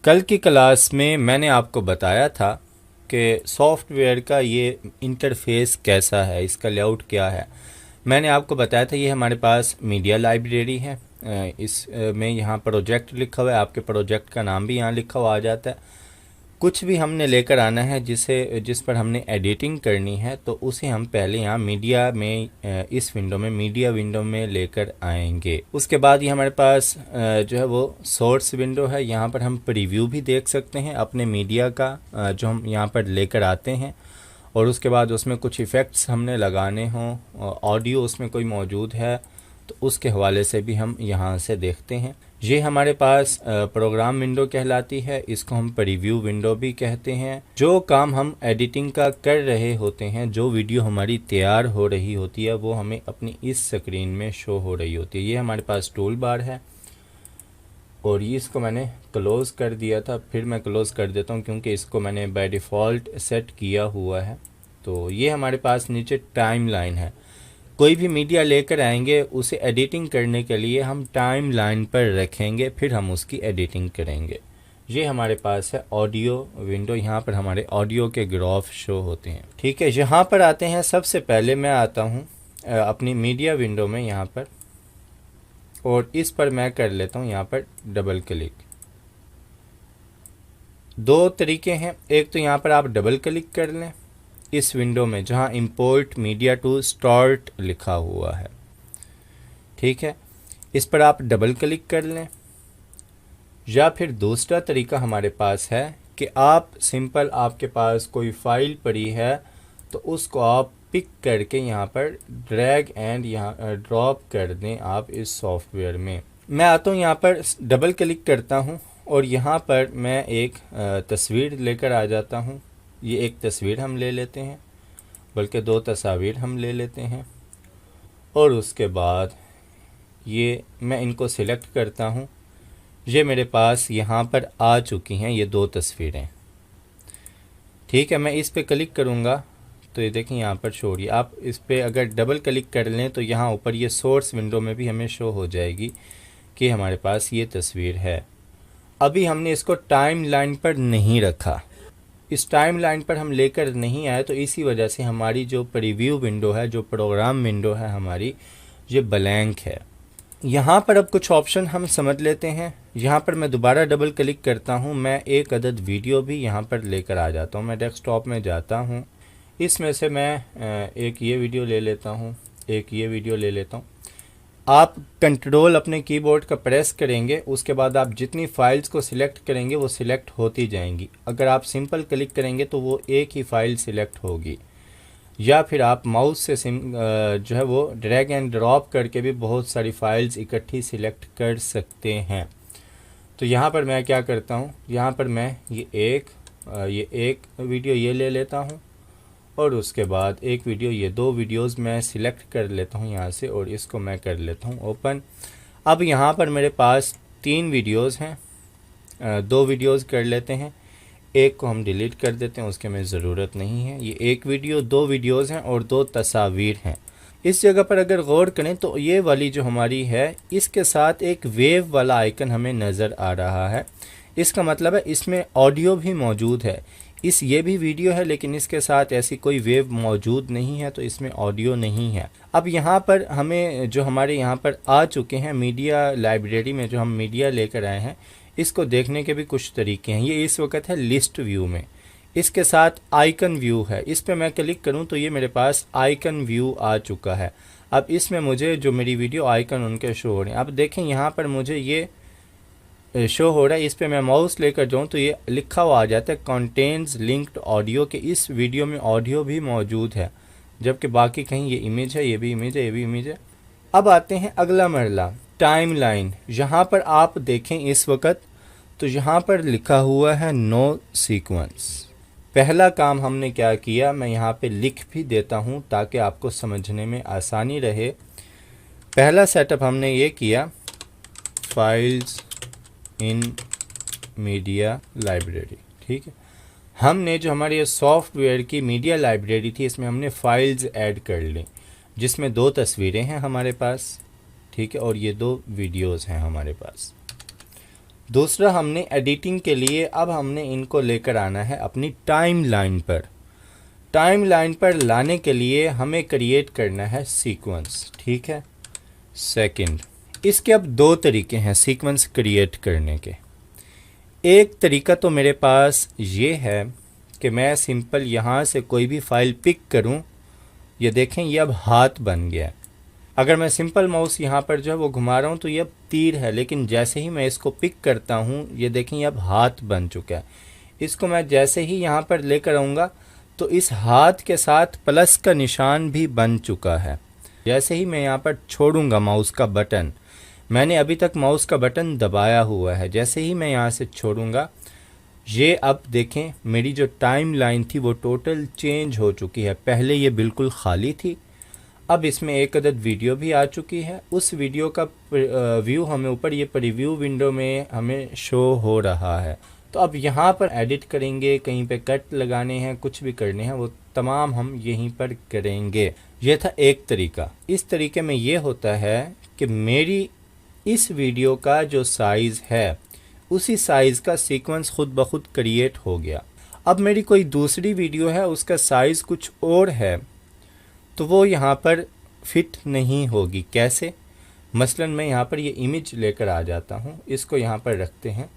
कल की क्लास में मैंने आपको बताया था कि सॉफ्टवेयर का ये इंटरफेस कैसा है, इसका लेआउट क्या है। मैंने आपको बताया था ये हमारे पास मीडिया लाइब्रेरी है। इस में यहाँ प्रोजेक्ट लिखा हुआ है, आपके प्रोजेक्ट का नाम भी यहाँ लिखा हुआ आ जाता है। कुछ भी हमने लेकर आना है जिस पर हमने एडिटिंग करनी है, तो उसे हम पहले यहाँ मीडिया में इस विंडो में मीडिया विंडो में लेकर आएंगे। उसके बाद ये हमारे पास जो है वो सोर्स विंडो है। यहाँ पर हम प्रीव्यू भी देख सकते हैं अपने मीडिया का, जो हम यहाँ पर लेकर आते हैं। और उसके बाद उसमें कुछ इफ़ेक्ट्स हमने लगाने हों, ऑडियो उसमें कोई मौजूद है तो उसके हवाले से भी हम यहाँ से देखते हैं। ये हमारे पास प्रोग्राम विंडो कहलाती है, इसको हम प्रीव्यू विंडो भी कहते हैं। जो काम हम एडिटिंग का कर रहे होते हैं, जो वीडियो हमारी तैयार हो रही होती है, वो हमें अपनी इस स्क्रीन में शो हो रही होती है। ये हमारे पास टूल बार है और ये इसको मैंने क्लोज़ कर दिया था, फिर मैं क्लोज़ कर देता हूँ क्योंकि इसको मैंने बाय डिफ़ॉल्ट सेट किया हुआ है। तो ये हमारे पास नीचे टाइम लाइन है। कोई भी मीडिया लेकर आएंगे उसे एडिटिंग करने के लिए हम टाइम लाइन पर रखेंगे, फिर हम उसकी एडिटिंग करेंगे। ये हमारे पास है ऑडियो विंडो, यहाँ पर हमारे ऑडियो के ग्राफ शो होते हैं। ठीक है, यहाँ पर आते हैं। सबसे पहले मैं आता हूँ अपनी मीडिया विंडो में यहाँ पर, और इस पर मैं कर लेता हूँ यहाँ पर डबल क्लिक। दो तरीके हैं, एक तो यहाँ पर आप डबल क्लिक कर लें इस विंडो में जहाँ इंपोर्ट मीडिया टू स्टार्ट लिखा हुआ है। ठीक है, इस पर आप डबल क्लिक कर लें। या फिर दूसरा तरीका हमारे पास है कि आप सिंपल, आपके पास कोई फाइल पड़ी है तो उसको आप पिक करके यहाँ पर ड्रैग एंड यहाँ ड्रॉप कर दें आप इस सॉफ्टवेयर में। मैं आता हूँ यहाँ पर, डबल क्लिक करता हूँ और यहाँ पर मैं एक तस्वीर लेकर आ जाता हूँ। ये एक तस्वीर हम ले लेते हैं, बल्कि दो तस्वीर हम ले लेते हैं। और उसके बाद ये मैं इनको सिलेक्ट करता हूँ। ये मेरे पास यहाँ पर आ चुकी हैं ये दो तस्वीरें। ठीक है, मैं इस पे क्लिक करूँगा तो ये देखें यहाँ पर शो हो रही है। आप इस पे अगर डबल क्लिक कर लें तो यहाँ ऊपर ये सोर्स विंडो में भी हमें शो हो जाएगी कि हमारे पास ये तस्वीर है। अभी हमने इसको टाइम लाइन पर नहीं रखा, इस टाइम लाइन पर हम लेकर नहीं आए, तो इसी वजह से हमारी जो प्रीव्यू विंडो है, जो प्रोग्राम विंडो है हमारी, ये ब्लैंक है। यहाँ पर अब कुछ ऑप्शन हम समझ लेते हैं। यहाँ पर मैं दोबारा डबल क्लिक करता हूँ, मैं एक अदद वीडियो भी यहाँ पर लेकर आ जाता हूँ। मैं डेस्कटॉप में जाता हूँ, इसमें से मैं एक ये वीडियो ले लेता हूँ, एक ये वीडियो ले लेता हूँ। आप कंट्रोल अपने कीबोर्ड का प्रेस करेंगे, उसके बाद आप जितनी फाइल्स को सिलेक्ट करेंगे वो सिलेक्ट होती जाएंगी। अगर आप सिंपल क्लिक करेंगे तो वो एक ही फ़ाइल सिलेक्ट होगी, या फिर आप माउस से जो है वो ड्रैग एंड ड्रॉप करके भी बहुत सारी फाइल्स इकट्ठी सिलेक्ट कर सकते हैं। तो यहाँ पर मैं क्या करता हूँ, यहाँ पर मैं ये एक वीडियो ये ले लेता हूँ और उसके बाद एक वीडियो, ये दो वीडियोस मैं सिलेक्ट कर लेता हूँ यहाँ से और इसको मैं कर लेता हूँ ओपन। अब यहाँ पर मेरे पास तीन वीडियोस हैं, दो वीडियोस कर लेते हैं, एक को हम डिलीट कर देते हैं, उसके में ज़रूरत नहीं है। ये एक वीडियो, दो वीडियोस हैं और दो तस्वीर हैं। इस जगह पर अगर गौर करें तो ये वाली जो हमारी है, इसके साथ एक वेव वाला आइकन हमें नज़र आ रहा है। इसका मतलब है इसमें ऑडियो भी मौजूद है। ये भी वीडियो है लेकिन इसके साथ ऐसी कोई वेव मौजूद नहीं है, तो इसमें ऑडियो नहीं है। अब यहाँ पर हमें जो हमारे यहाँ पर आ चुके हैं मीडिया लाइब्रेरी में, जो हम मीडिया लेकर आए हैं, इसको देखने के भी कुछ तरीके हैं। ये इस वक्त है लिस्ट व्यू में, इसके साथ आइकन व्यू है। इस पर मैं क्लिक करूँ तो ये मेरे पास आइकन व्यू आ चुका है। अब इसमें मुझे जो मेरी वीडियो आइकन उनके शो हो रहे हैं। अब देखें यहाँ पर मुझे ये शो हो रहा है, इस पे मैं माउस लेकर जाऊँ तो ये लिखा हुआ आ जाता है कंटेन्स लिंक्ड ऑडियो, के इस वीडियो में ऑडियो भी मौजूद है, जबकि बाकी कहीं ये इमेज है, ये भी इमेज है, ये भी इमेज है। अब आते हैं अगला मरला, टाइम लाइन। यहाँ पर आप देखें इस वक्त तो यहाँ पर लिखा हुआ है नो सीक्वेंस। पहला काम हमने क्या किया, मैं यहाँ पे लिख भी देता हूँ ताकि आपको समझने में आसानी रहे। पहला सेटअप हमने ये किया, फाइल्स इन मीडिया लाइब्रेरी। ठीक है, हमने जो हमारी ये सॉफ्टवेयर की मीडिया लाइब्रेरी थी, इसमें हमने फाइल्स ऐड कर ली, जिसमें दो तस्वीरें हैं हमारे पास। ठीक है, और ये दो वीडियोस हैं हमारे पास। दूसरा, हमने एडिटिंग के लिए अब हमने इनको लेकर आना है अपनी टाइमलाइन पर। टाइमलाइन पर लाने के लिए हमें क्रिएट करना है सीक्वेंस, ठीक है। सेकंड, इसके अब दो तरीके हैं सीक्वेंस क्रिएट करने के। एक तरीका तो मेरे पास ये है कि मैं सिंपल यहाँ से कोई भी फाइल पिक करूँ, ये देखें ये अब हाथ बन गया है। अगर मैं सिंपल माउस यहाँ पर जो है वो घुमा रहा हूँ तो ये अब तीर है, लेकिन जैसे ही मैं इसको पिक करता हूँ ये देखें ये अब हाथ बन चुका है। इसको मैं जैसे ही यहाँ पर लेकर आऊँगा तो इस हाथ के साथ प्लस का निशान भी बन चुका है। जैसे ही मैं यहाँ पर छोड़ूंगा माउस का बटन, मैंने अभी तक माउस का बटन दबाया हुआ है, जैसे ही मैं यहाँ से छोड़ूंगा ये अब देखें मेरी जो टाइम लाइन थी वो टोटल चेंज हो चुकी है। पहले ये बिल्कुल खाली थी, अब इसमें एक अदद वीडियो भी आ चुकी है। उस वीडियो का व्यू हमें ऊपर ये प्रीव्यू विंडो में हमें शो हो रहा है। तो अब यहाँ पर एडिट करेंगे, कहीं पे कट लगाने हैं, कुछ भी करने हैं, वो तमाम हम यहीं पर करेंगे। ये था एक तरीका। इस तरीके में ये होता है कि मेरी इस वीडियो का जो साइज़ है उसी साइज़ का सीक्वेंस खुद ब खुद क्रिएट हो गया। अब मेरी कोई दूसरी वीडियो है उसका साइज़ कुछ और है तो वो यहाँ पर फिट नहीं होगी। कैसे? मसलन मैं यहाँ पर ये इमेज लेकर आ जाता हूँ, इसको यहाँ पर रखते हैं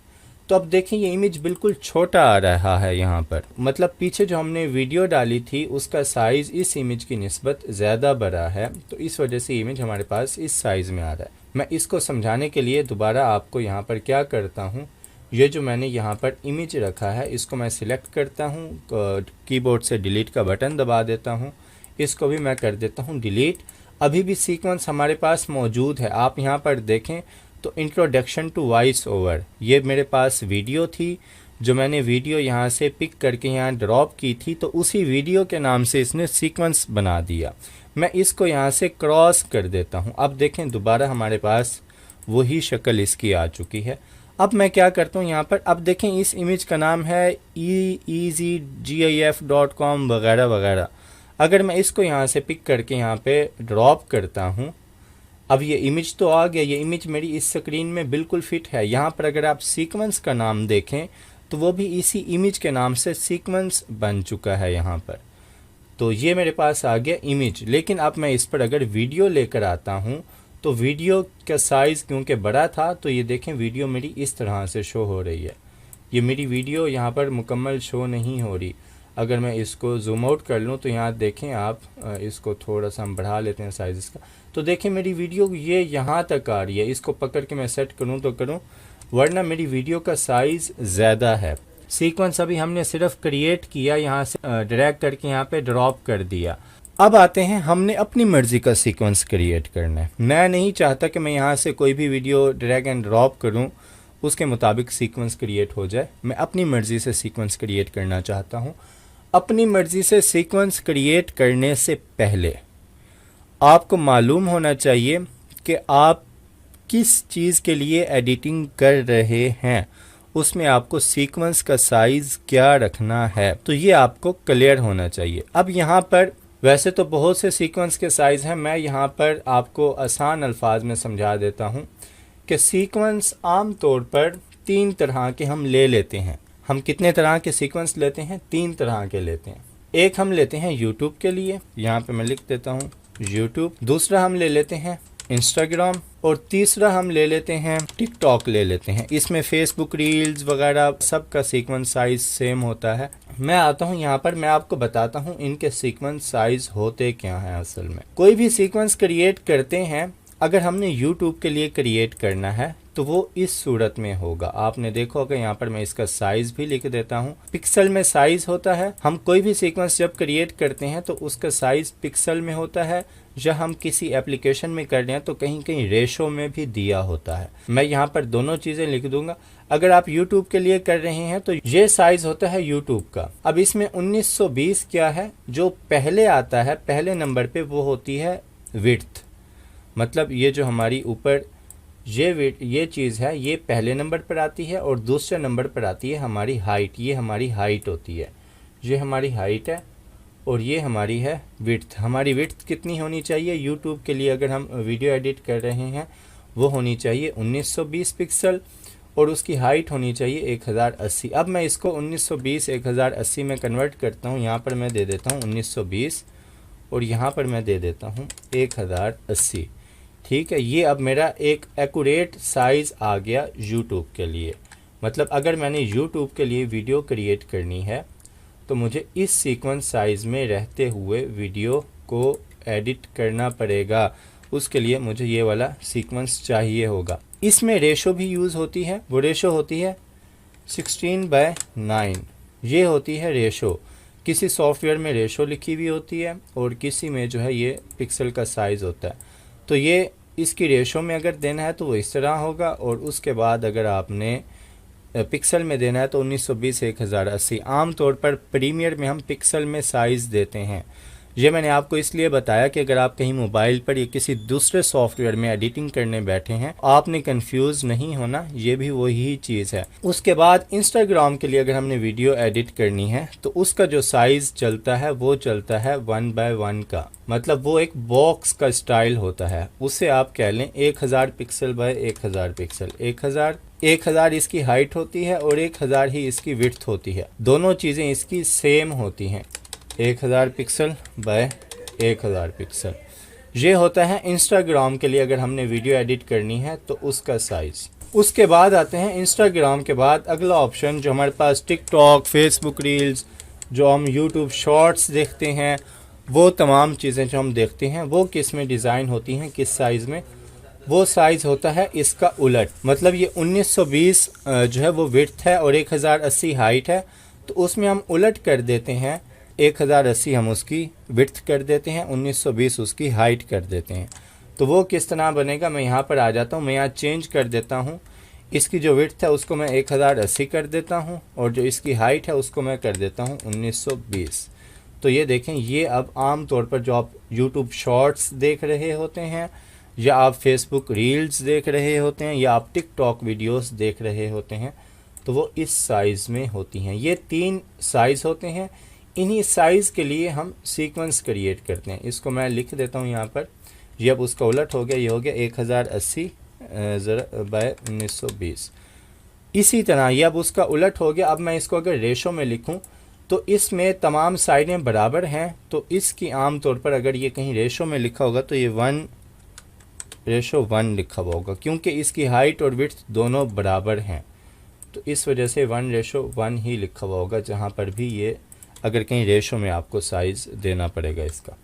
तो अब देखें ये इमेज बिल्कुल छोटा आ रहा है यहाँ पर, मतलब पीछे जो हमने वीडियो डाली थी उसका साइज़ इस इमेज की निस्बत ज़्यादा बड़ा है, तो इस वजह से इमेज हमारे पास इस साइज़ में आ रहा है। मैं इसको समझाने के लिए दोबारा आपको यहाँ पर क्या करता हूँ, ये जो मैंने यहाँ पर इमेज रखा है इसको मैं सिलेक्ट करता हूँ, कीबोर्ड से डिलीट का बटन दबा देता हूँ, इसको भी मैं कर देता हूँ डिलीट। अभी भी सीक्वेंस हमारे पास मौजूद है। आप यहाँ पर देखें तो इंट्रोडक्शन टू वॉइस ओवर, ये मेरे पास वीडियो थी जो मैंने वीडियो यहाँ से पिक करके यहाँ ड्रॉप की थी, तो उसी वीडियो के नाम से इसने सीक्वेंस बना दिया। मैं इसको यहाँ से क्रॉस कर देता हूँ। अब देखें दोबारा हमारे पास वही शक्ल इसकी आ चुकी है। अब मैं क्या करता हूँ यहाँ पर, अब देखें इस इमेज का नाम है easygif.com वगैरह वगैरह। अगर मैं इसको यहाँ से पिक करके यहाँ पे ड्रॉप करता हूँ, अब ये इमेज तो आ गया, ये इमेज मेरी इस स्क्रीन में बिल्कुल फिट है। यहाँ पर अगर आप सीक्वेंस का नाम देखें तो वो भी इसी इमेज के नाम से सीक्वेंस बन चुका है यहाँ पर। तो ये मेरे पास आ गया इमेज। लेकिन अब मैं इस पर अगर वीडियो लेकर आता हूँ तो वीडियो का साइज़ क्योंकि बड़ा था तो ये देखें वीडियो मेरी इस तरह से शो हो रही है। ये मेरी वीडियो यहाँ पर मुकम्मल शो नहीं हो रही। अगर मैं इसको जूम आउट कर लूँ तो यहाँ देखें आप, इसको थोड़ा सा हम बढ़ा लेते हैं साइज़ इसका, तो देखें मेरी वीडियो ये यहाँ तक आ रही है। इसको पकड़ के मैं सेट करूँ तो करूँ, वरना मेरी वीडियो का साइज़ ज़्यादा है। सीक्वेंस अभी हमने सिर्फ क्रिएट किया, यहाँ से ड्रैग करके यहाँ पे ड्रॉप कर दिया। अब आते हैं, हमने अपनी मर्ज़ी का सीक्वेंस क्रिएट करना है। मैं नहीं चाहता कि मैं यहाँ से कोई भी वीडियो ड्रैग एंड ड्रॉप करूँ उसके मुताबिक सीक्वेंस क्रिएट हो जाए। मैं अपनी मर्ज़ी से सीक्वेंस क्रिएट करना चाहता हूँ। अपनी मर्ज़ी से सीक्वेंस क्रिएट करने से पहले आपको मालूम होना चाहिए कि आप किस चीज़ के लिए एडिटिंग कर रहे हैं, उसमें आपको सीक्वेंस का साइज़ क्या रखना है, तो ये आपको क्लियर होना चाहिए। अब यहाँ पर वैसे तो बहुत से सीक्वेंस के साइज़ हैं, मैं यहाँ पर आपको आसान अल्फाज में समझा देता हूँ कि सीक्वेंस आम तौर पर 3 तरह के हम ले लेते हैं। हम कितने तरह के सीक्वेंस लेते हैं? 3 तरह के लेते हैं। एक हम लेते हैं यूट्यूब के लिए, यहाँ पे मैं लिख देता हूँ यूट्यूब। दूसरा हम ले लेते हैं इंस्टाग्राम, और तीसरा हम ले लेते हैं टिकटॉक ले लेते हैं। इसमें फेसबुक रील्स वगैरह सब का सीक्वेंस साइज़ सेम होता है। मैं आता हूँ यहाँ पर, मैं आपको बताता हूँ इनके सीक्वेंस साइज़ होते क्या हैं। असल में कोई भी सीक्वेंस क्रिएट करते हैं, अगर हमने यूट्यूब के लिए क्रिएट करना है तो वो इस सूरत में होगा। आपने देखा होगा यहाँ पर मैं इसका साइज़ भी लिख देता हूँ। पिक्सल में साइज़ होता है। हम कोई भी सीक्वेंस जब क्रिएट करते हैं तो उसका साइज़ पिक्सल में होता है। जब हम किसी एप्लीकेशन में कर रहे हैं तो कहीं कहीं रेशो में भी दिया होता है। मैं यहाँ पर दोनों चीज़ें लिख दूंगा। अगर आप YouTube के लिए कर रहे हैं तो ये साइज़ होता है YouTube का। अब इसमें 1920 क्या है, जो पहले आता है पहले नंबर पे, वो होती है विड्थ। मतलब ये जो हमारी ऊपर ये चीज़ है ये पहले नंबर पर आती है, और दूसरे नंबर पर आती है हमारी हाइट। ये हमारी हाइट होती है, ये हमारी हाइट है, और ये हमारी है विड्थ। हमारी विड्थ कितनी होनी चाहिए YouTube के लिए अगर हम वीडियो एडिट कर रहे हैं, वो होनी चाहिए 1920 पिक्सल। और उसकी हाइट होनी चाहिए 1080। अब मैं इसको 1920 1080 में कन्वर्ट करता हूँ। यहाँ पर मैं दे देता हूँ 1920 और यहाँ पर मैं दे देता हूँ 1080। ठीक है, ये अब मेरा एक एक्यूरेट साइज़ आ गया यूट्यूब के लिए। मतलब अगर मैंने यूट्यूब के लिए वीडियो क्रिएट करनी है तो मुझे इस सीक्वेंस साइज़ में रहते हुए वीडियो को एडिट करना पड़ेगा। उसके लिए मुझे ये वाला सीक्वेंस चाहिए होगा। इसमें रेशो भी यूज़ होती है, वो रेशो होती है 16:9। ये होती है रेशो। किसी सॉफ्टवेयर में रेशो लिखी हुई होती है और किसी में जो है ये पिक्सल का साइज़ होता है। तो ये इसकी रेशो में अगर देना है तो वो इस तरह होगा, और उसके बाद अगर आपने पिक्सल में देना है तो 1920 1080। आम तौर पर प्रीमियर में हम पिक्सल में साइज़ देते हैं। ये मैंने आपको इसलिए बताया कि अगर आप कहीं मोबाइल पर या किसी दूसरे सॉफ्टवेयर में एडिटिंग करने बैठे हैं, आपने कंफ्यूज नहीं होना, ये भी वही चीज़ है। उसके बाद इंस्टाग्राम के लिए अगर हमने वीडियो एडिट करनी है तो उसका जो साइज़ चलता है वो चलता है 1:1 का। मतलब वो एक बॉक्स का स्टाइल होता है, उसे आप कह लें 1000 पिक्सल बाय 1000 पिक्सल। 1000 इसकी हाइट होती है और 1000 ही इसकी विड्थ होती है। दोनों चीज़ें इसकी सेम होती हैं, 1000 पिक्सल बाय 1000 पिक्सल। ये होता है इंस्टाग्राम के लिए अगर हमने वीडियो एडिट करनी है तो उसका साइज़। उसके बाद आते हैं इंस्टाग्राम के बाद अगला ऑप्शन जो हमारे पास टिकटॉक, फेसबुक रील्स, जो हम यूट्यूब शॉर्ट्स देखते हैं, वो तमाम चीज़ें जो हम देखते हैं वो किस में डिज़ाइन होती हैं, किस साइज़ में। वो साइज़ होता है इसका उलट। मतलब ये 1920 जो है वो विड्थ है और 1080 हाइट है, तो उसमें हम उलट कर देते हैं। 1080 हम उसकी विड्थ कर देते हैं, 1920 उसकी हाइट कर देते हैं। तो वो किस तरह बनेगा, मैं यहाँ पर आ जाता हूँ। मैं यहाँ चेंज कर देता हूँ, इसकी जो विड्थ है उसको मैं 1080 कर देता हूँ और जो इसकी हाइट है उसको मैं कर देता हूँ 1920। तो ये देखें, ये अब आम तौर पर जो आप यूट्यूब शॉर्ट्स देख रहे होते हैं या आप फेसबुक रील्स देख रहे होते हैं या आप टिकटॉक वीडियोस देख रहे होते हैं, तो वो इस साइज़ में होती हैं। ये 3 साइज़ होते हैं। इन्हीं साइज़ के लिए हम सीक्वेंस क्रिएट करते हैं। इसको मैं लिख देता हूँ यहाँ पर। ये अब उसका उलट हो गया, ये हो गया 1080 बाय 1920। इसी तरह ये अब उसका उलट हो गया। अब मैं इसको अगर रेशो में लिखूँ तो इसमें तमाम साइडें बराबर हैं, तो इसकी आम तौर पर अगर ये कहीं रेशो में लिखा होगा तो ये 1:1 लिखा हुआ होगा, क्योंकि इसकी हाइट और विड्थ दोनों बराबर हैं। तो इस वजह से 1:1 ही लिखा हुआ होगा जहाँ पर भी ये अगर कहीं रेशो में आपको साइज़ देना पड़ेगा इसका।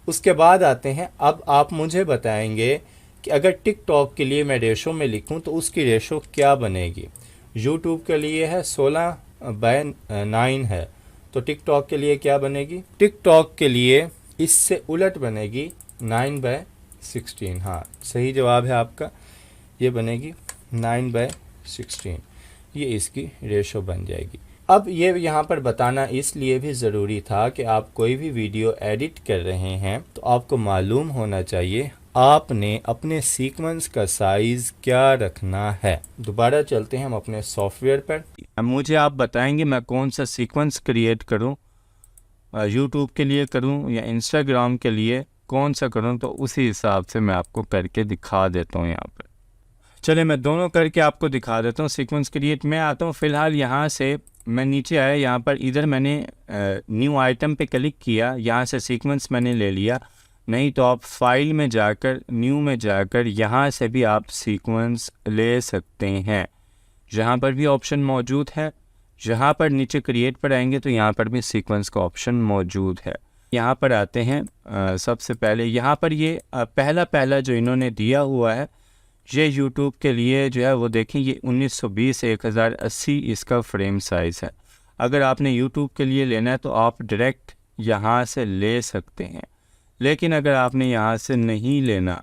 उसके बाद आते हैं, अब आप मुझे बताएंगे कि अगर टिकटॉक के लिए मैं रेशो में लिखूं तो उसकी रेशो क्या बनेगी। यूट्यूब के लिए है 16:9 है, तो टिकटॉक के लिए क्या बनेगी। टिकटॉक के लिए इससे उलट बनेगी 9/16। हाँ, सही जवाब है आपका, ये बनेगी 9/16। ये इसकी रेशो बन जाएगी। अब ये यहाँ पर बताना इसलिए भी ज़रूरी था कि आप कोई भी वीडियो एडिट कर रहे हैं तो आपको मालूम होना चाहिए आपने अपने सीक्वेंस का साइज़ क्या रखना है। दोबारा चलते हैं हम अपने सॉफ्टवेयर पर। मुझे आप बताएंगे मैं कौन सा सीक्वेंस क्रिएट करूं, यूट्यूब के लिए करूं या इंस्टाग्राम के लिए, कौन सा करूं, तो उसी हिसाब से मैं आपको करके दिखा देता हूं। यहाँ पर चले मैं दोनों करके आपको दिखा देता हूँ। सीक्वेंस क्रिएट मैं आता हूँ, फ़िलहाल यहाँ से मैं नीचे आया, यहाँ पर इधर मैंने न्यू आइटम पे क्लिक किया, यहाँ से सीक्वेंस मैंने ले लिया। नहीं तो आप फाइल में जाकर न्यू में जाकर यहाँ से भी आप सीक्वेंस ले सकते हैं। जहाँ पर भी ऑप्शन मौजूद है, जहाँ पर नीचे क्रिएट पर आएंगे तो यहाँ पर भी सीक्वेंस का ऑप्शन मौजूद है। यहाँ पर आते हैं, सबसे पहले यहाँ पर ये पहला जो इन्होंने दिया हुआ है ये यूट्यूब के लिए जो है वो देखें, ये 1920 1080 इसका फ्रेम साइज़ है। अगर आपने यूट्यूब के लिए लेना है तो आप डायरेक्ट यहाँ से ले सकते हैं, लेकिन अगर आपने यहाँ से नहीं लेना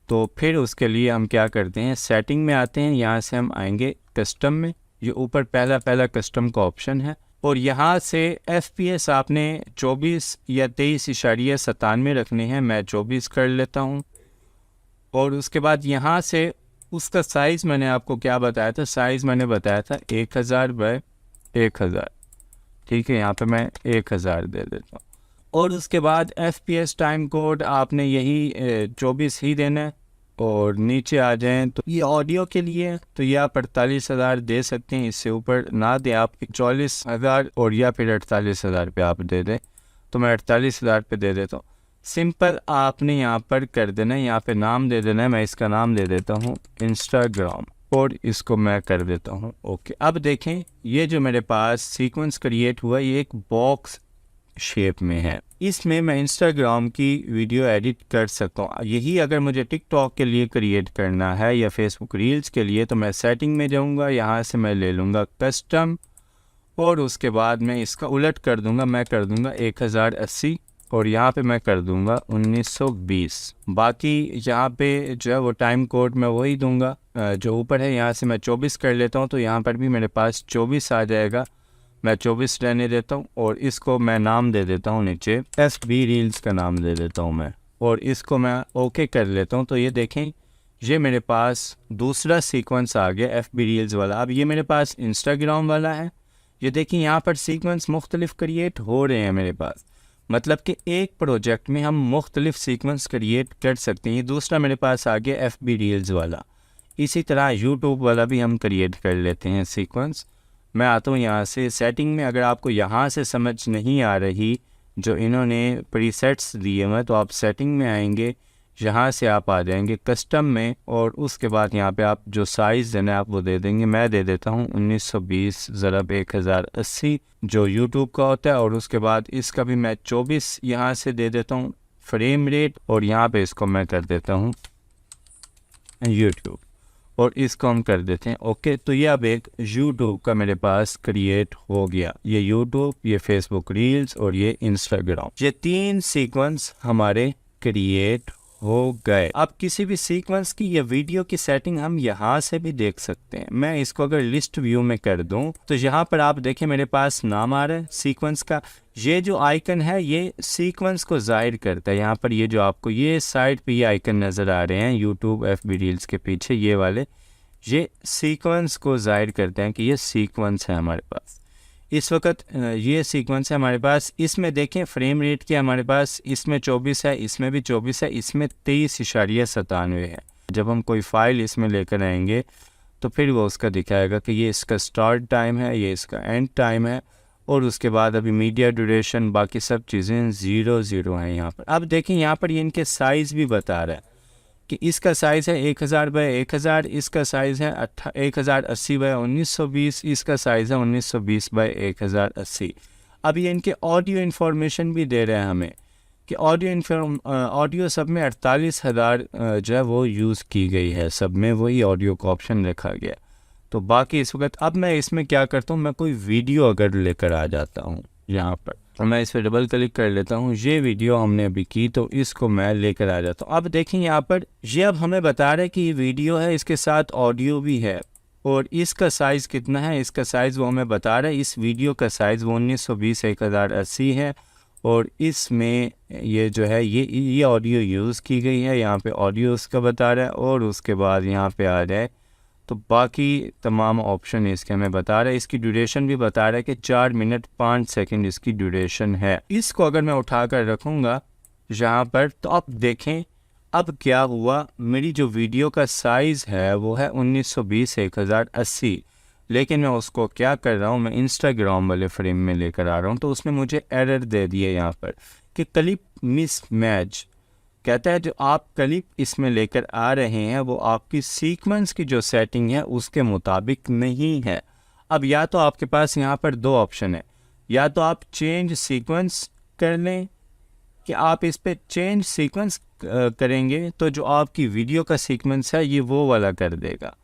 तो फिर उसके लिए हम क्या करते हैं, सेटिंग में आते हैं, यहाँ से हम आएंगे कस्टम में। ये ऊपर पहला कस्टम का ऑप्शन है और यहाँ से FPS आपने 24 या 23.97 रखने हैं। मैं 24 कर लेता हूँ और उसके बाद यहाँ से उसका साइज़ मैंने आपको क्या बताया था, साइज़ मैंने बताया था 1000 बाय 1000। ठीक है, यहाँ पे मैं 1000 दे देता हूँ और उसके बाद FPS टाइम कोड आपने यही 24 ही देना है। और नीचे आ जाएं तो ये ऑडियो के लिए, तो ये आप 48,000 दे सकते हैं, इससे ऊपर ना दें आप 44,000 और या फिर 48,000 पे आप दे दें। तो मैं 48,000 पे दे देता हूँ। सिंपल आपने यहाँ पर कर देना है, यहाँ पे नाम दे देना है, मैं इसका नाम दे देता हूँ इंस्टाग्राम और इसको मैं कर देता हूँ ओके। अब देखें ये जो मेरे पास सीक्वेंस क्रिएट हुआ ये एक बॉक्स शेप में है, इसमें मैं इंस्टाग्राम की वीडियो एडिट कर सकता हूँ। यही अगर मुझे टिकटॉक के लिए क्रिएट करना है या फेसबुक रील्स के लिए तो मैं सेटिंग में जाऊँगा, यहाँ से मैं ले लूँगा कस्टम और उसके बाद मैं इसका उलट कर दूँगा, मैं कर दूँगा 1080 और यहाँ पे मैं कर दूँगा 1920। बाकी यहाँ पे जो है वो टाइम कोड मैं वही दूँगा जो ऊपर है, यहाँ से मैं 24 कर लेता हूँ तो यहाँ पर भी मेरे पास 24 आ जाएगा, मैं 24 रहने देता हूँ और इसको मैं नाम दे देता हूँ नीचे FB रील्स का नाम दे देता हूँ मैं और इसको मैं ओके कर लेता हूँ। तो ये देखें ये मेरे पास दूसरा सीक्वेंस आ गया FB रील्स वाला। अब ये मेरे पास इंस्टाग्राम वाला है, ये देखिए यहाँ पर सीक्वेंस मुख्तलिफ क्रिएट हो रहे हैं मेरे पास, मतलब कि एक प्रोजेक्ट में हम मुख्तलिफ सीक्वेंस क्रिएट कर सकते हैं। ये दूसरा मेरे पास आ गया FB रील्स वाला। इसी तरह यूट्यूब वाला भी हम क्रिएट कर लेते हैं सीक्वेंस। मैं आता हूँ यहाँ से सेटिंग में, अगर आपको यहाँ से समझ नहीं आ रही जो इन्होंने प्रीसेट्स दिए हुए तो आप सेटिंग में आएंगे, यहाँ से आप आ जाएंगे कस्टम में और उसके बाद यहाँ पे आप जो साइज़ देना है आप वो दे देंगे। मैं दे देता हूँ 1920 ज़रब 1080 जो यूट्यूब का होता है और उसके बाद इसका भी मैं 24 यहाँ से दे देता हूँ फ्रेम रेट और यहाँ पे इसको मैं कर देता हूँ यूट्यूब और इसको हम कर देते हैं ओके। तो ये अब एक यूट्यूब का मेरे पास क्रिएट हो गया, ये यूट्यूब, ये फेसबुक रील्स और ये इंस्टाग्राम, ये 3 सीक्वेंस हमारे क्रिएट हो गए। अब किसी भी सीक्वेंस की या वीडियो की सेटिंग हम यहाँ से भी देख सकते हैं। मैं इसको अगर लिस्ट व्यू में कर दूं तो यहाँ पर आप देखें मेरे पास नाम आ रहा है सीक्वेंस का, ये जो आइकन है ये सीक्वेंस को जाहिर करता है। यहाँ पर ये जो आपको ये साइड पे ये आइकन नज़र आ रहे हैं यूट्यूब FB रील्स के पीछे ये वाले, ये सीक्वेंस को जाहिर करते हैं कि ये सीक्वेंस है हमारे पास। इस वक्त ये सीक्वेंस है हमारे पास। इसमें देखें फ्रेम रेट के हमारे पास इसमें 24 है, इसमें भी 24 है, इसमें 23.97 है। जब हम कोई फ़ाइल इसमें लेकर आएंगे तो फिर वो उसका दिखाएगा कि ये इसका स्टार्ट टाइम है, ये इसका एंड टाइम है और उसके बाद अभी मीडिया ड्यूरेशन बाकी सब चीज़ें 00 हैं यहाँ पर। अब देखें यहाँ पर ये इनके साइज़ भी बता रहा है कि इसका साइज़ है 1000 बाय 1000, इसका साइज़ है 1080 बाय 1920, इसका साइज़ है 1920 बाय 1080। अब ये इनके ऑडियो इन्फॉर्मेशन भी दे रहे हैं हमें कि ऑडियो सब में 48,000 जो है वो यूज़ की गई है, सब में वही ऑडियो का ऑप्शन रखा गया। तो बाकी इस वक्त अब मैं इसमें क्या करता हूँ, मैं कोई वीडियो अगर लेकर आ जाता हूँ यहाँ पर तो मैं इस पर डबल क्लिक कर लेता हूँ, ये वीडियो हमने अभी की तो इसको मैं लेकर आ जाता हूँ। अब देखें यहाँ पर ये अब हमें बता रहा है कि ये वीडियो है, इसके साथ ऑडियो भी है और इसका साइज़ कितना है, इसका साइज़ वो हमें बता रहा है। इस वीडियो का साइज़ वो 1920 1080 है और इसमें ये जो है ये ऑडियो यूज़ की गई है, यहाँ पे ऑडियो उसका बता रहा है और उसके बाद यहाँ पे आ जाए तो बाकी तमाम ऑप्शन इसके हमें बता रहा है। इसकी ड्यूरेशन भी बता रहा है कि 4 मिनट 5 सेकंड इसकी ड्यूरेशन है। इसको अगर मैं उठा कर रखूँगा यहाँ पर तो आप देखें अब क्या हुआ, मेरी जो वीडियो का साइज़ है वो है 1920 1080, लेकिन मैं उसको क्या कर रहा हूँ, मैं इंस्टाग्राम वाले फ्रेम में लेकर आ रहा हूँ तो उसने मुझे एरर दे दिया यहाँ पर कि क्लिप मिसमैच। कहता है जो आप क्लिप इसमें लेकर आ रहे हैं वो आपकी सीक्वेंस की जो सेटिंग है उसके मुताबिक नहीं है। अब या तो आपके पास यहाँ पर 2 ऑप्शन है, या तो आप चेंज सीक्वेंस कर लें कि आप इस पे चेंज सीक्वेंस करेंगे तो जो आपकी वीडियो का सीक्वेंस है ये वो वाला कर देगा,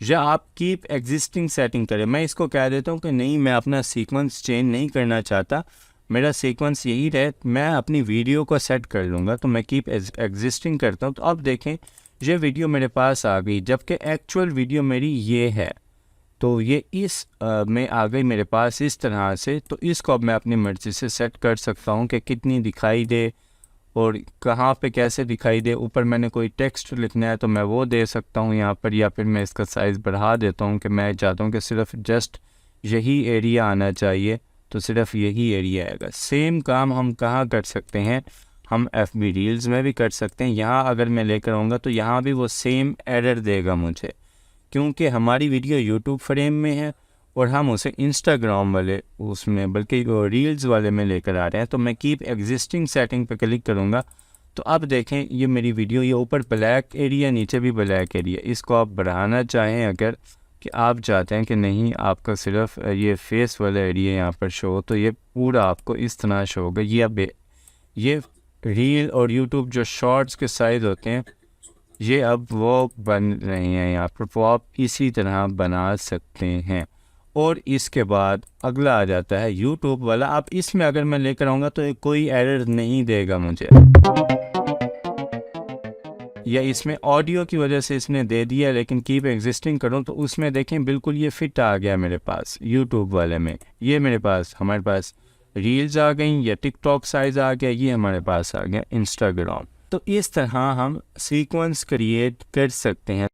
या आप कीप एग्जिस्टिंग सेटिंग करें। मैं इसको कह देता हूँ कि नहीं, मैं अपना सीक्वेंस चेंज नहीं करना चाहता, मेरा सीक्वेंस यही रहे, मैं अपनी वीडियो को सेट कर लूँगा। तो मैं कीप एग्जिस्टिंग करता हूँ। तो अब देखें ये वीडियो मेरे पास आ गई, जबकि एक्चुअल वीडियो मेरी ये है तो ये इस में आ गई मेरे पास इस तरह से। तो इसको अब मैं अपनी मर्ज़ी से सेट कर सकता हूँ कि कितनी दिखाई दे और कहाँ पे कैसे दिखाई दे। ऊपर मैंने कोई टेक्स्ट लिखना है तो मैं वो दे सकता हूँ यहाँ पर, या फिर मैं इसका साइज़ बढ़ा देता हूँ कि मैं चाहता हूँ कि सिर्फ जस्ट यही एरिया आना चाहिए तो सिर्फ यही एरिया आएगा। सेम काम हम कहाँ कर सकते हैं, हम FB रील्स में भी कर सकते हैं। यहाँ अगर मैं लेकर आऊँगा तो यहाँ भी वो सेम एरर देगा मुझे, क्योंकि हमारी वीडियो यूट्यूब फ्रेम में है और हम उसे इंस्टाग्राम वाले उसमें बल्कि रील्स वाले में लेकर आ रहे हैं। तो मैं कीप एग्जिस्टिंग सेटिंग पे क्लिक करूँगा तो अब देखें ये मेरी वीडियो, ये ऊपर ब्लैक एरिया, नीचे भी ब्लैक एरिया। इसको आप बढ़ाना चाहें अगर कि आप चाहते हैं कि नहीं आपका सिर्फ ये फेस वाला एरिया यहाँ पर शो हो, तो ये पूरा आपको इस तरह शो होगा। ये अब ये रील और यूट्यूब जो शॉर्ट्स के साइज़ होते हैं ये अब वो बन रहे हैं यहाँ पर, वो आप इसी तरह बना सकते हैं। और इसके बाद अगला आ जाता है यूट्यूब वाला। अब इसमें अगर मैं लेकर आऊँगा तो कोई एरर नहीं देगा मुझे, या इसमें ऑडियो की वजह से इसने दे दिया, लेकिन कीप एग्जिस्टिंग करूँ तो उसमें देखें बिल्कुल ये फिट आ गया मेरे पास यूट्यूब वाले में। ये मेरे पास हमारे पास रील्स आ गई या टिकटॉक साइज़ आ गया, ये हमारे पास आ गया इंस्टाग्राम। तो इस तरह हम सीक्वेंस क्रिएट कर सकते हैं।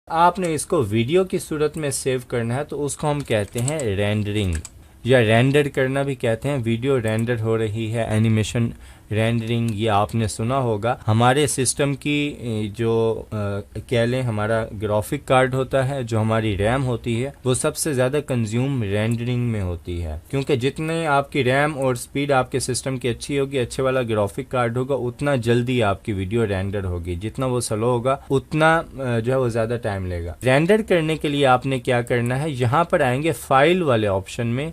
आपने इसको वीडियो की सूरत में सेव करना है तो उसको हम कहते हैं रेंडरिंग, या रेंडर करना भी कहते हैं। वीडियो रेंडर हो रही है, एनिमेशन रेंडरिंग, ये आपने सुना होगा। हमारे सिस्टम की जो कह लें हमारा ग्राफिक कार्ड होता है, जो हमारी रैम होती है, वो सबसे ज़्यादा कंज्यूम रेंडरिंग में होती है, क्योंकि जितने आपकी रैम और स्पीड आपके सिस्टम की अच्छी होगी, अच्छे वाला ग्राफिक कार्ड होगा, उतना जल्दी आपकी वीडियो रेंडर होगी। जितना वो स्लो होगा उतना जो है वो ज़्यादा टाइम लेगा। रेंडर करने के लिए आपने क्या करना है, यहाँ पर आएंगे फाइल वाले ऑप्शन में,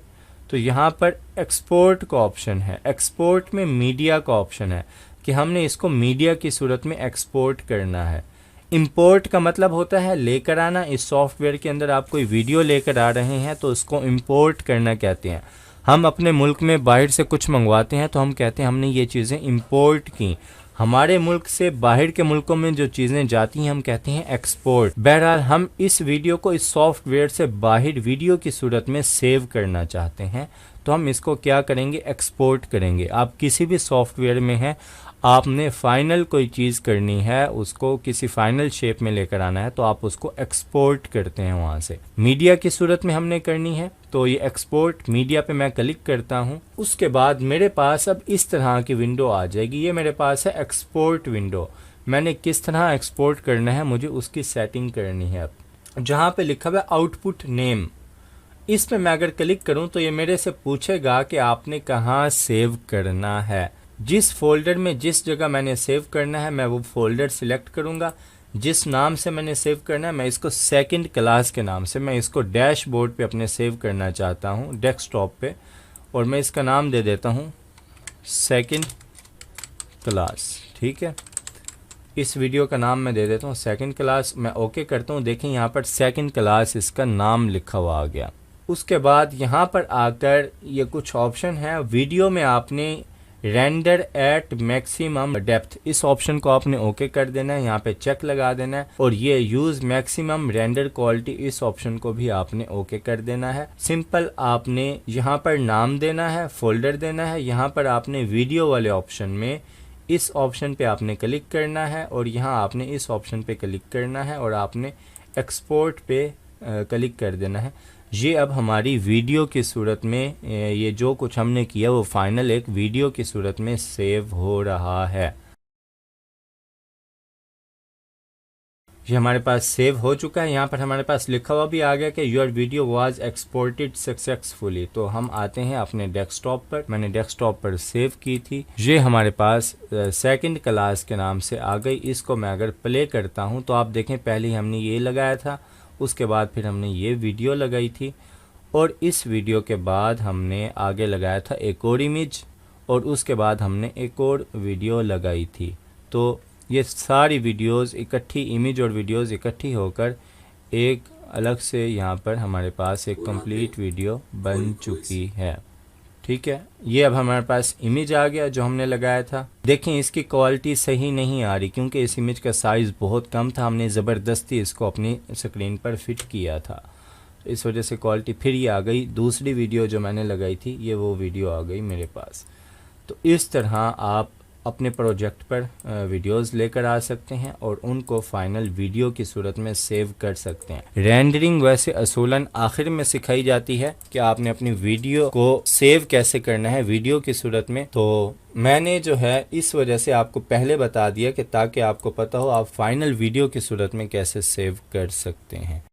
तो यहाँ पर एक्सपोर्ट का ऑप्शन है। एक्सपोर्ट में मीडिया का ऑप्शन है कि हमने इसको मीडिया की सूरत में एक्सपोर्ट करना है। इंपोर्ट का मतलब होता है लेकर आना। इस सॉफ्टवेयर के अंदर आप कोई वीडियो लेकर आ रहे हैं तो उसको इंपोर्ट करना कहते हैं। हम अपने मुल्क में बाहर से कुछ मंगवाते हैं तो हम कहते हैं हमने ये चीज़ें इंपोर्ट की। हमारे मुल्क से बाहर के मुल्कों में जो चीज़ें जाती हैं हम कहते हैं एक्सपोर्ट। बहरहाल हम इस वीडियो को इस सॉफ्टवेयर से बाहर वीडियो की सूरत में सेव करना चाहते हैं, तो हम इसको क्या करेंगे, एक्सपोर्ट करेंगे। आप किसी भी सॉफ्टवेयर में हैं, आपने फाइनल कोई चीज़ करनी है, उसको किसी फाइनल शेप में लेकर आना है, तो आप उसको एक्सपोर्ट करते हैं वहाँ से। मीडिया की सूरत में हमने करनी है तो ये एक्सपोर्ट मीडिया पे मैं क्लिक करता हूँ। उसके बाद मेरे पास अब इस तरह की विंडो आ जाएगी। ये मेरे पास है एक्सपोर्ट विंडो। मैंने किस तरह एक्सपोर्ट करना है मुझे उसकी सेटिंग करनी है। अब जहाँ पे लिखा हुआ है आउटपुट नेम, इस पे मैं अगर क्लिक करूँ तो ये मेरे से पूछेगा कि आपने कहाँ सेव करना है। जिस फोल्डर में जिस जगह मैंने सेव करना है मैं वो फोल्डर सिलेक्ट करूँगा। जिस नाम से मैंने सेव करना है, मैं इसको सेकंड क्लास के नाम से, मैं इसको डैशबोर्ड पे अपने सेव करना चाहता हूँ डेस्कटॉप पे, और मैं इसका नाम दे देता हूँ सेकंड क्लास। ठीक है, इस वीडियो का नाम मैं दे देता हूँ सेकंड क्लास। मैं ओके करता हूँ। देखें यहाँ पर सेकंड क्लास इसका नाम लिखा हुआ आ गया। उसके बाद यहाँ पर आकर ये कुछ ऑप्शन है। वीडियो में आपने रेंडर एट मैक्सिमम डेप्थ, इस ऑप्शन को आपने ओके कर देना है, यहाँ पे चेक लगा देना है। और ये यूज़ मैक्सिमम रेंडर क्वालिटी, इस ऑप्शन को भी आपने ओके कर देना है। सिंपल आपने यहाँ पर नाम देना है, फोल्डर देना है। यहाँ पर आपने वीडियो वाले ऑप्शन में इस ऑप्शन पे आपने क्लिक करना है और यहाँ आपने इस ऑप्शन पे क्लिक करना है और आपने एक्सपोर्ट पे क्लिक कर देना है। ये अब हमारी वीडियो की सूरत में ये जो कुछ हमने किया वो फाइनल एक वीडियो की सूरत में सेव हो रहा है। ये हमारे पास सेव हो चुका है। यहाँ पर हमारे पास लिखा हुआ भी आ गया कि your video was exported successfully. तो हम आते हैं अपने डेस्कटॉप पर। मैंने डेस्कटॉप पर सेव की थी। ये हमारे पास सेकंड क्लास के नाम से आ गई। इसको मैं अगर प्ले करता हूँ तो आप देखें पहले हमने ये लगाया था, उसके बाद फिर हमने ये वीडियो लगाई थी, और इस वीडियो के बाद हमने आगे लगाया था एक और इमेज, और उसके बाद हमने एक और वीडियो लगाई थी। तो ये सारी वीडियोस इकट्ठी, इमेज और वीडियोस इकट्ठी होकर एक अलग से यहाँ पर हमारे पास एक कंप्लीट वीडियो बन चुकी है। ठीक है, ये अब हमारे पास इमेज आ गया जो हमने लगाया था। देखें इसकी क्वालिटी सही नहीं आ रही क्योंकि इस इमेज का साइज़ बहुत कम था। हमने ज़बरदस्ती इसको अपनी स्क्रीन पर फिट किया था, तो इस वजह से क्वालिटी फिर ये आ गई। दूसरी वीडियो जो मैंने लगाई थी ये वो वीडियो आ गई मेरे पास। तो इस तरह आप अपने प्रोजेक्ट पर वीडियोस लेकर आ सकते हैं और उनको फाइनल वीडियो की सूरत में सेव कर सकते हैं। रेंडरिंग वैसे असूलन आखिर में सिखाई जाती है कि आपने अपनी वीडियो को सेव कैसे करना है वीडियो की सूरत में, तो मैंने जो है इस वजह से आपको पहले बता दिया कि ताकि आपको पता हो आप फाइनल वीडियो की सूरत में कैसे सेव कर सकते हैं।